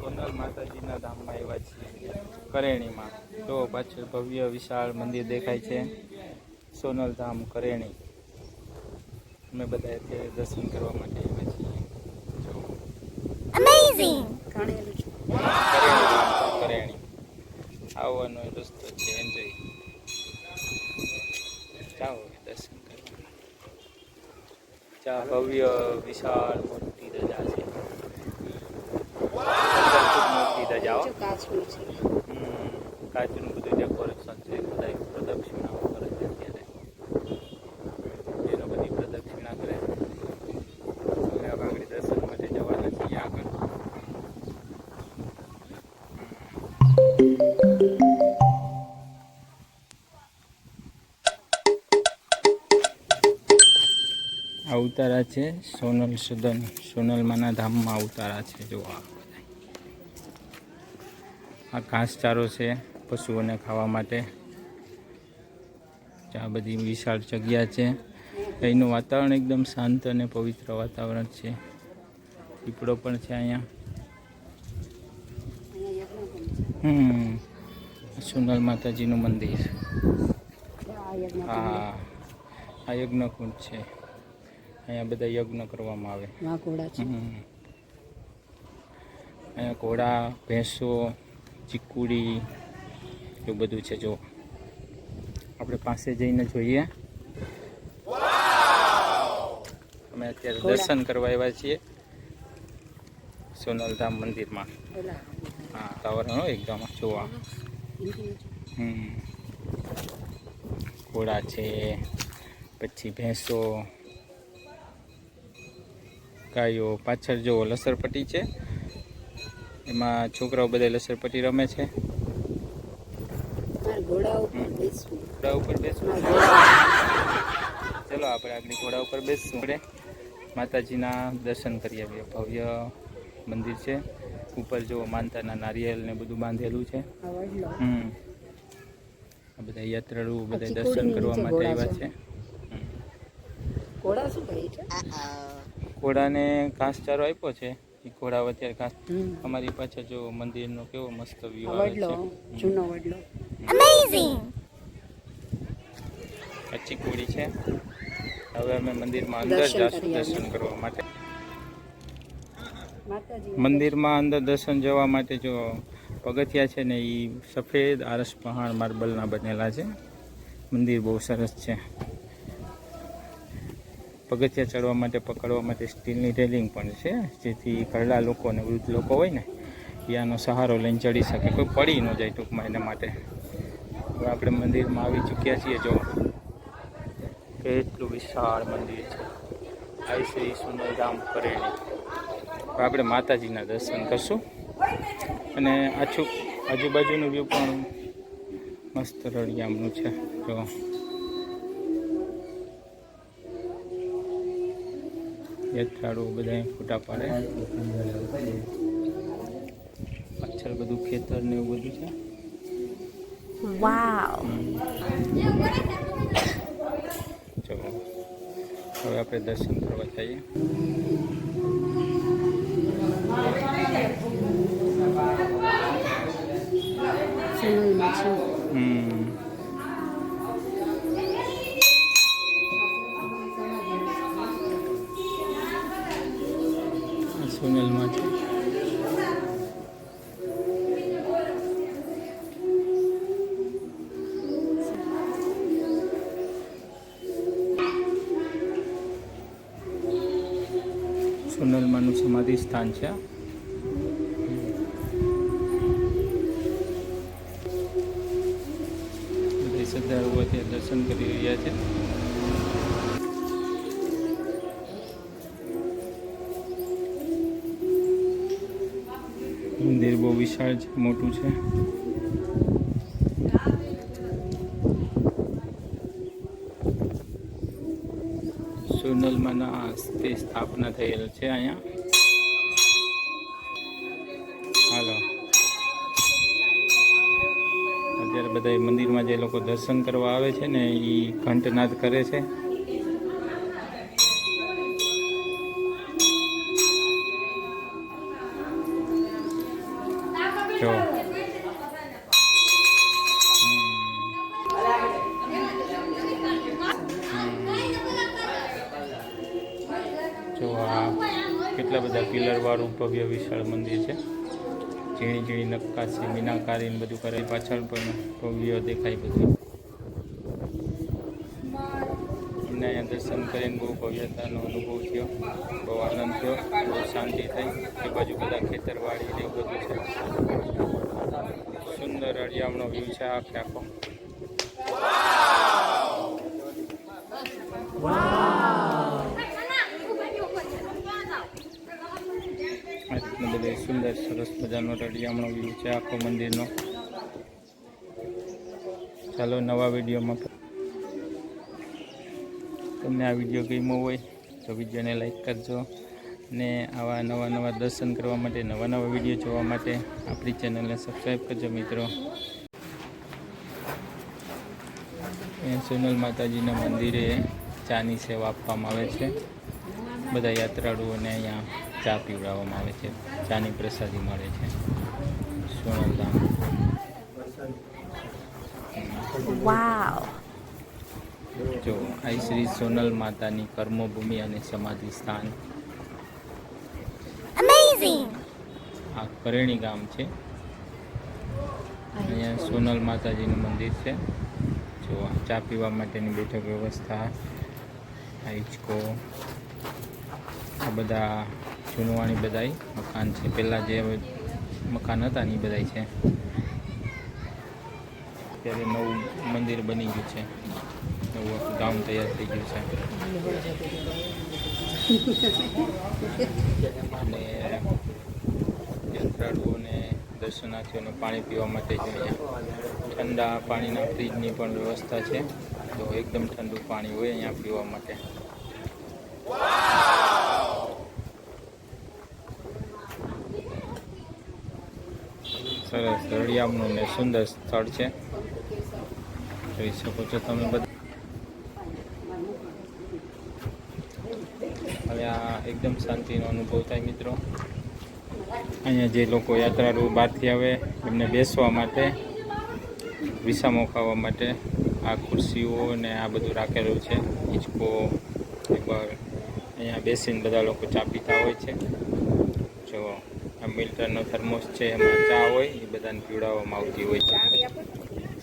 સોનલ માતાજીના ધામમાં આવ્યા છીએ કરેણીમાં. તો પાછળ ભવ્ય વિશાળ મંદિર દેખાય છે, સોનલ ધામ કરેણી. અમે બધા અત્યારે દર્શન કરવા માટે આવ્યા છીએ. Amazing! કરેણી આવવાનો રસ્તો છે, એન્જોય. જાઓ દર્શન કરવા. ભવ્ય વિશાળ મોટી ધજા છે. મોટી ધજાઓ કાચનું બધું ડેકોરેશન છે. બધા પ્રદક્ષિણાઓ કરે છે અત્યારે. એનો બધી પ્રદક્ષિણા કરે. હવે આગળ દર્શન માટે જવાના છીએ આગળ. આ ઉતારા છે સોનલ સદન, સોનલમાના ધામમાં ઉતારા છે. જો આ ઘાસચારો છે પશુઓને ખાવા માટે. આ બધી વિશાળ જગ્યા છે. અહીંનું વાતાવરણ એકદમ શાંત અને પવિત્ર વાતાવરણ છે. પીપળો પણ છે અહીંયા. સોનલ માતાજીનું મંદિર. હા, આ યજ્ઞકુંડ છે. અહીંયા બધા યજ્ઞ કરવામાં આવે. અહીંયા ઘોડા, ભેંસો, ચીકુડી એવું બધું છે. જો આપણે પાસે જઈને જોઈએ. અમે અત્યારે દર્શન કરવા આવ્યા છીએ સોનલધામ મંદિરમાં. હા, વાતાવરણ એકદમ જોવા. ઘોડા છે, પછી ભેંસો, ગાયો. પાછળ જો લસરપટ્ટી છે, એમાં છોકરાઓ બધા લસરપટ્ટી રમે છે. ઘોડા ઉપર બેસવું. ચલો આપણે આગળ ઘોડા ઉપર બેસશું. આપણે માતાજીના દર્શન કરી આવીએ. ભવ્ય મંદિર છે. ઉપર જો માનતાના નારિયેલ ને બધું બાંધેલું છે. આ બધા યાત્રાળુ બધા દર્શન કરવા માટે આવ્યા છે. ઘોડાને ઘાસચારો આપ્યો છે. એ ઘોડા અત્યારે ઘાસ. અમારી પાછળ જો મંદિરનો કેવો મસ્ત વ્યૂ આવે છે. જૂનો વડલો. Amazing! કચ્ચી કોડી છે. હવે અમે મંદિરમાં અંદર જઈશું દર્શન કરવા માટે. મંદિરમાં અંદર દર્શન જવા માટે જો પગથિયા છે ને, એ સફેદ આરસ પહાડ માર્બલના બનેલા છે. મંદિર બહુ સરસ છે. પગથિયા ચડવા માટે પકડવા માટે સ્ટીલની રેલિંગ પણ છે, જેથી ઘરડા લોકો અને વૃદ્ધ લોકો હોય ને, એ આનો સહારો લઈને ચડી શકે, કોઈ પડી ન જાય ટૂંકમાં. એના માટે હવે આપણે મંદિરમાં આવી ચૂક્યા છીએ. જો કેટલું વિશાળ મંદિર છે. આ શ્રી સોનલધામ કરેણી. આપણે માતાજીના દર્શન કરશું અને આજુબાજુનું વ્યૂ પણ મસ્ત રળિયામણું છે. જો યાત્રાળુઓ બધા ફોટા પાડે. પાછળ બધું ખેતર ને એવું બધું છે. વાવ! ચલો હવે આપણે દર્શન કરવા જઈએ. સોનલમાં છે. સોનલમાનું સમાધિ સ્થાન છે. બધા શ્રદ્ધાળુઓ ત્યાં દર્શન કરી રહ્યા છે. મંદિર બહુ વિશાળ છે, મોટું છે. સોનલમાના હસ્તે સ્થાપના થયેલ છે અહીંયા. હાલો અત્યારે બધા મંદિરમાં જે લોકો દર્શન કરવા આવે છે ને, એ ઘંટનાદ કરે છે. જો જો આ કેટલા બધા પિલર વાળું ભવ્ય વિશાળ મંદિર છે. ઝીણી ઝીણી નક્કાશી મીનાકારી ને બધું કરે. પાછળ પણ ભવ્ય દેખાય બધું. અમને અહીંયા દર્શન કરીને બહુ ભવ્યતાનો અનુભવ થયો, બહુ આનંદ થયો, બહુ શાંતિ થઈ. એ બાજુ બધા ખેતરવાડી ને એવું બધું છે. સુંદર હરિયાળનો વ્યૂ છે આખે આખો. બધે સુંદર સરસ મજાનો રળિયામણો વ્યૂ છે આખો મંદિરનો. ચાલો નવા વિડીયોમાં. તમને આ વિડીયો ગમ્યો હોય તો વિડીયોને લાઈક કરજો ને આવા નવા દર્શન કરવા માટે, નવા વિડીયો જોવા માટે આપણી ચેનલને સબસ્ક્રાઈબ કરજો મિત્રો. અહીંયા સોનલ માતાજીના મંદિરે ચાની સેવા આપવામાં આવે છે. બધા યાત્રાળુઓને અહીંયા ચા પીવડાવવામાં આવે છે. ચાની પ્રસાદી મળે છે. સોનલ ધામ. Wow. જો આ શ્રી સોનલ માતાની કર્મભૂમિ અને સમાધિ સ્થાન. Amazing. આ કરેણી ગામ છે. અહીંયા સોનલ માતાજીનું મંદિર છે. જો ચા પીવા માટેની બેઠક વ્યવસ્થા, આ હિંચકો, આ બધા જૂનવાણી બધાય મકાન છે. પહેલાં જે મકાન હતા ને એ બધાય છે. અત્યારે નવું મંદિર બની ગયું છે. નવું ગામ તૈયાર થઈ ગયું છે. અને યાત્રાળુઓને દર્શનાર્થીઓને પાણી પીવા માટે જ અહીંયા ઠંડા પાણીના ફ્રીજની પણ વ્યવસ્થા છે. તો એકદમ ઠંડુ પાણી હોય અહીંયા પીવા માટે. સરસ રળિયામણું ને સુંદર સ્થળ છે. જોઈ શકો છો તમે બધા. હવે આ એકદમ શાંતિનો અનુભવ થાય મિત્રો. અહીંયા જે લોકો યાત્રાળુ બહારથી આવે એમને બેસવા માટે, વિસામો ખાવા માટે આ ખુરશીઓ ને આ બધું રાખેલું છે. હિંચકો, ટેબલ, અહીંયા બેસીને બધા લોકો ચા પીતા હોય છે. જો આ મિલ્ટનનો થર્મોસ છે, એમાં ચા હોય એ બધાને પીવડાવવામાં આવતી હોય છે.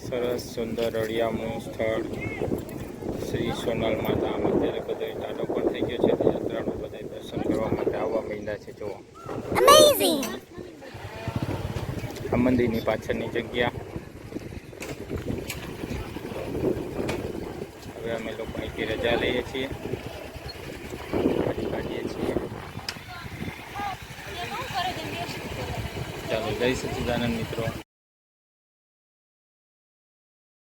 સરસ સુંદર રળિયામણું સ્થળ શ્રી સોનલ માતા. અત્યારે બધો ટાટો પણ થઈ ગયો છે. યાત્રાળુ બધા દર્શન કરવા માટે આવવા માંડ્યા છે. જુઓ Amazing. આ મંદિરની પાછળની જગ્યા. હવે અમે લોકો અહીંથી રજા લઈએ છીએ, કાઢીએ છીએ. ચાલો જય સચ્ચિદાનંદ મિત્રો.